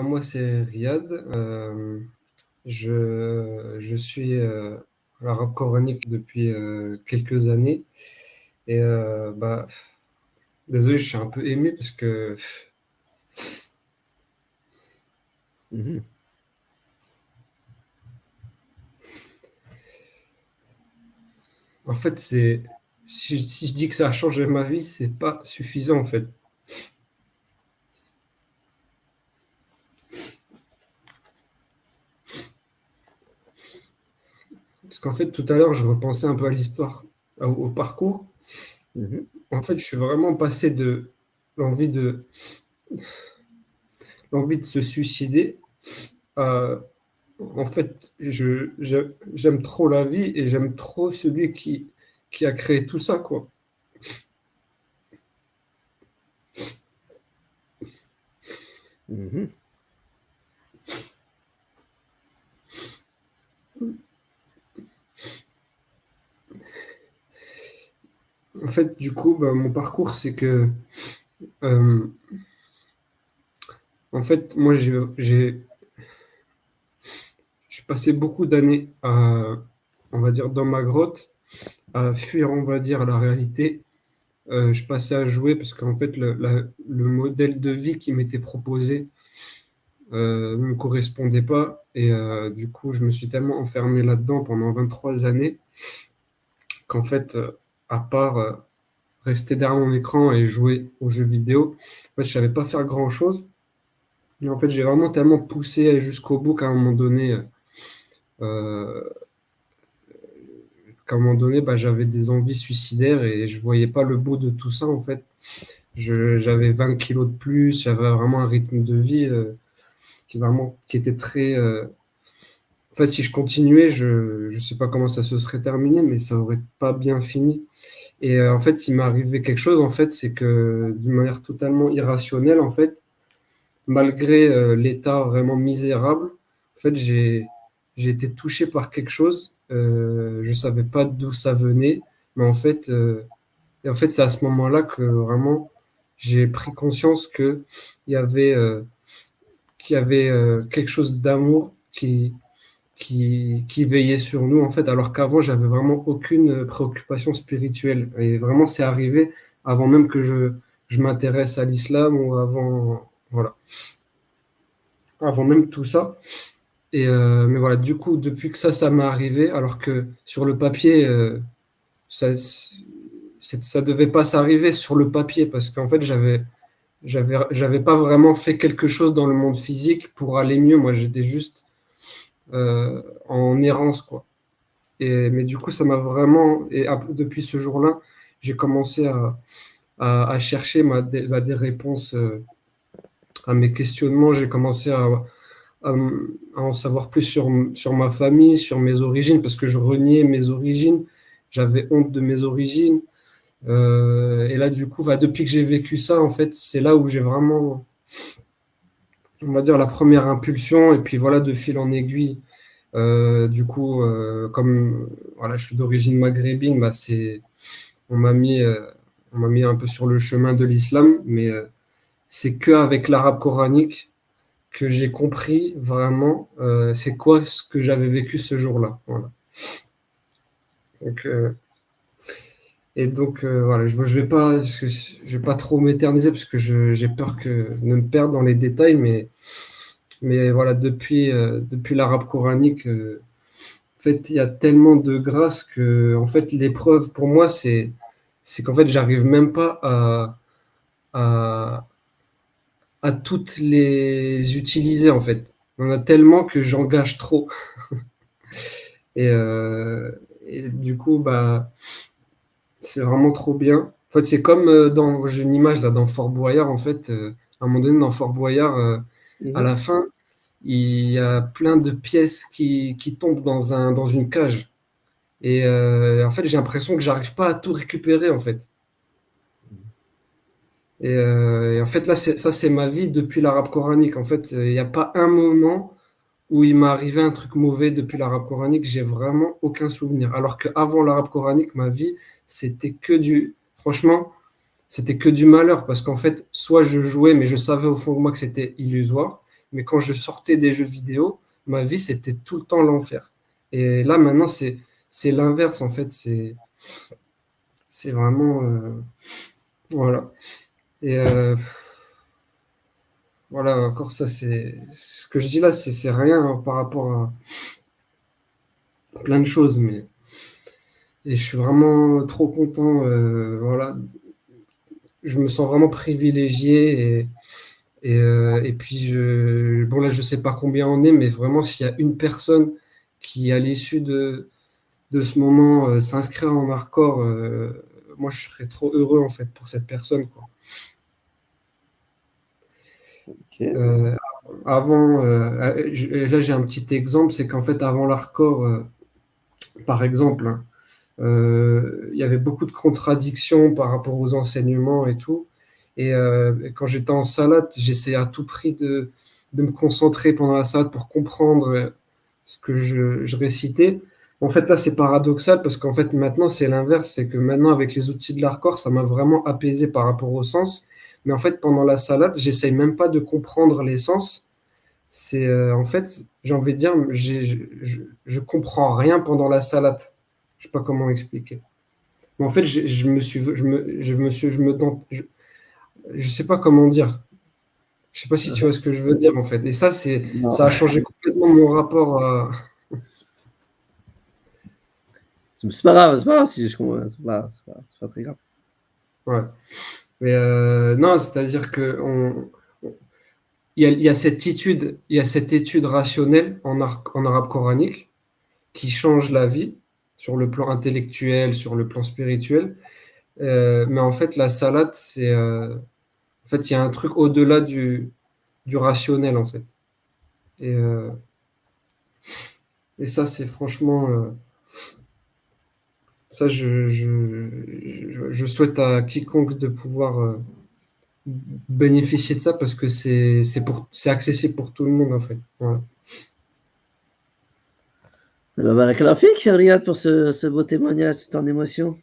Moi, c'est Riyad. Je suis l'arabe coranique depuis quelques années. Et désolé, je suis un peu ému parce que, Mhm. en fait, si je dis que ça a changé ma vie, c'est pas suffisant, en fait. Parce qu'en fait, tout à l'heure, je repensais un peu à l'histoire, au parcours. Mhm. En fait, je suis vraiment passé de l'envie de, l'envie de se suicider à, en fait, j'aime trop la vie et j'aime trop celui qui a créé tout ça, quoi. Mhm. En fait, du coup, mon parcours, c'est que, euh, en fait, moi, j'ai passé beaucoup d'années on va dire, dans ma grotte, à fuir, on va dire, la réalité. Je passais à jouer parce qu'en fait, le modèle de vie qui m'était proposé ne me correspondait pas. Et du coup, je me suis tellement enfermé là-dedans pendant 23 années qu'en fait, à part rester derrière mon écran et jouer aux jeux vidéo, en fait, je savais pas faire grand-chose. Et en fait, j'ai vraiment tellement poussé jusqu'au bout euh, qu'à un moment donné, j'avais des envies suicidaires et je voyais pas le bout de tout ça, en fait. J'avais 20 kilos de plus, j'avais vraiment un rythme de vie qui était très... En fait, si je continuais, je sais pas comment ça se serait terminé, mais ça aurait pas bien fini. Et en fait, il m'est arrivé quelque chose, en fait, c'est que d'une manière totalement irrationnelle, en fait, malgré l'état vraiment misérable, en fait, j'ai été touché par quelque chose. Je savais pas d'où ça venait, mais et en fait, c'est à ce moment-là que vraiment j'ai pris conscience il y avait, euh, qu'il y avait quelque chose d'amour qui veillait sur nous, en fait, alors qu'avant, j'avais vraiment aucune préoccupation spirituelle. Et vraiment, c'est arrivé avant même que je m'intéresse à l'islam ou voilà, avant même tout ça. Mais voilà, du coup, depuis que ça m'est arrivé, alors que sur le papier, ça, ça devait pas s'arriver sur le papier parce qu'en fait, j'avais pas vraiment fait quelque chose dans le monde physique pour aller mieux. Moi, j'étais juste en errance, quoi. Mais du coup, ça m'a vraiment. Depuis ce jour-là, j'ai commencé à chercher des réponses à mes questionnements. J'ai commencé à en savoir plus sur ma famille, sur mes origines, parce que je reniais mes origines. J'avais honte de mes origines. Et là, du coup, depuis que j'ai vécu ça, en fait, c'est là où j'ai vraiment, on va dire, la première impulsion. Et puis voilà, de fil en aiguille. Du coup, comme voilà, je suis d'origine maghrébine, on m'a mis, euh, on m'a mis un peu sur le chemin de l'islam, mais c'est qu'avec l'arabe coranique que j'ai compris vraiment c'est quoi ce que j'avais vécu ce jour-là. Voilà. Donc, voilà, je vais pas, je vais pas trop m'éterniser parce que j'ai peur de me perdre dans les détails, mais voilà, depuis l'arabe coranique, en fait, il y a tellement de grâce que, en fait, l'épreuve pour moi, c'est qu'en fait, j'arrive même pas à, à toutes les utiliser, en fait. Il y en a tellement que j'engage trop. Et, euh, et du coup, c'est vraiment trop bien. En fait, c'est comme j'ai une image là dans Fort Boyard, en fait, à un moment donné, dans Fort Boyard, à Mhm. la fin, il y a plein de pièces qui tombent dans une cage. Et en fait, j'ai l'impression que j'arrive pas à tout récupérer, en fait. Et en fait, là, ça, c'est ma vie depuis l'arabe coranique. En fait, il n'y a pas un moment où il m'est arrivé un truc mauvais depuis l'arabe coranique. J'ai vraiment aucun souvenir. Alors qu'avant l'arabe coranique, ma vie, c'était franchement, c'était que du malheur. Parce qu'en fait, soit je jouais, mais je savais au fond de moi que c'était illusoire. Mais quand je sortais des jeux vidéo, ma vie, c'était tout le temps l'enfer. Et là, maintenant, c'est l'inverse, en fait. C'est vraiment... voilà. Et voilà, encore ça, c'est... Ce que je dis là, c'est rien hein, par rapport à plein de choses, mais... Et je suis vraiment trop content, voilà. Je me sens vraiment privilégié et puis, bon, là, je sais pas combien on est, mais vraiment, s'il y a une personne qui, à l'issue de ce moment, s'inscrit en hardcore, moi, je serais trop heureux, en fait, pour cette personne, quoi. Ok. Avant, là, j'ai un petit exemple, c'est qu'en fait, avant l'hardcore, par exemple, hein, il y avait beaucoup de contradictions par rapport aux enseignements et tout. Et quand j'étais en salade, j'essayais à tout prix de me concentrer pendant la salade pour comprendre ce que je récitais. En fait, là, c'est paradoxal parce qu'en fait, maintenant, c'est l'inverse. C'est que maintenant, avec les outils de l'hardcore, ça m'a vraiment apaisé par rapport au sens. Mais en fait, pendant la salade, j'essaye même pas de comprendre les sens. C'est en fait, j'ai envie de dire, je comprends rien pendant la salade. Je sais pas comment expliquer. Mais en fait, je me suis, je me suis, je sais pas comment dire. Je sais pas si tu vois ce que je veux dire en fait. Et ça, Non. ça a changé complètement mon rapport à. C'est pas grave si je comprends. C'est pas très grave. Ouais. Mais non, c'est-à-dire que il y a cette étude, il y a cette étude rationnelle en arabe coranique qui change la vie sur le plan intellectuel, sur le plan spirituel. Mais en fait, la salade, en fait, il y a un truc au-delà du rationnel, en fait. Et, euh, et ça, c'est franchement, ça, je souhaite à quiconque de pouvoir bénéficier de ça parce que c'est accessible pour tout le monde, en fait. Voilà. Eh ben, barakallahu fik, Riyad, pour ce beau témoignage tout en émotion.